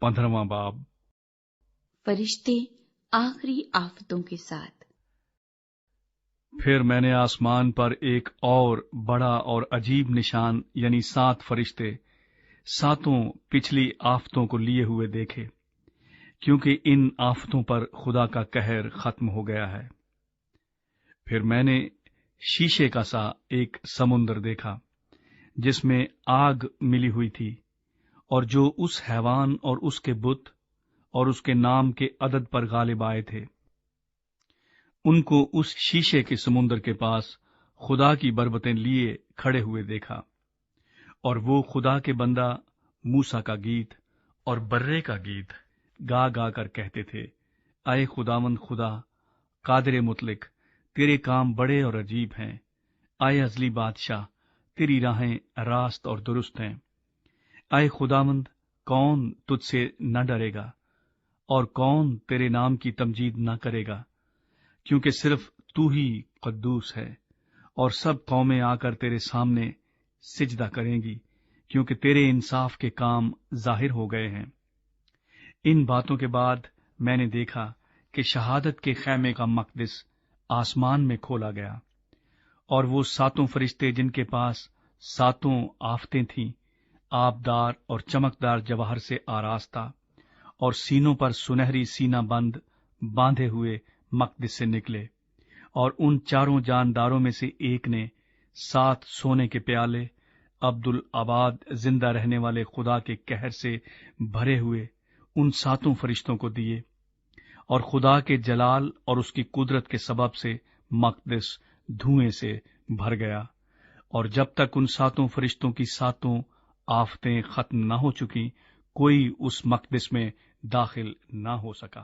15واں باب۔ فرشتے آخری آفتوں کے ساتھ۔ پھر میں نے آسمان پر ایک اور بڑا اور عجیب نشان یعنی 7 فرشتے 7 پچھلی آفتوں کو لیے ہوئے دیکھے، کیونکہ ان آفتوں پر خدا کا قہر ختم ہو گیا ہے۔ پھر میں نے شیشے کا سا ایک سمندر دیکھا جس میں آگ ملی ہوئی تھی، اور جو اس حیوان اور اس کے بت اور اس کے نام کے عدد پر غالب آئے تھے، ان کو اس شیشے کے سمندر کے پاس خدا کی بربتیں لیے کھڑے ہوئے دیکھا، اور وہ خدا کے بندہ موسیٰ کا گیت اور برے کا گیت گا گا کر کہتے تھے، اے خداوند خدا قادر مطلق، تیرے کام بڑے اور عجیب ہیں۔ اے ازلی بادشاہ، تیری راہیں راست اور درست ہیں۔ اے خداوند، کون تجھ سے نہ ڈرے گا اور کون تیرے نام کی تمجید نہ کرے گا، کیونکہ صرف تو ہی قدوس ہے، اور سب قومیں آ کر تیرے سامنے سجدہ کریں گی، کیونکہ تیرے انصاف کے کام ظاہر ہو گئے ہیں۔ ان باتوں کے بعد میں نے دیکھا کہ شہادت کے خیمے کا مقدس آسمان میں کھولا گیا، اور وہ 7 فرشتے جن کے پاس 7 آفتیں تھیں، آبدار اور چمکدار جواہر سے آراستہ، اور سینوں پر سنہری سینہ بند باندھے ہوئے مقدس سے نکلے، اور ان 4 جانداروں میں سے ایک نے 7 سونے کے پیالے عبدالآباد زندہ رہنے والے خدا کے قہر سے بھرے ہوئے ان 7 فرشتوں کو دیے، اور خدا کے جلال اور اس کی قدرت کے سبب سے مقدس دھوئیں سے بھر گیا، اور جب تک ان 7 فرشتوں کی 7 آفتیں ختم نہ ہو چکی، کوئی اس مقدس میں داخل نہ ہو سکا۔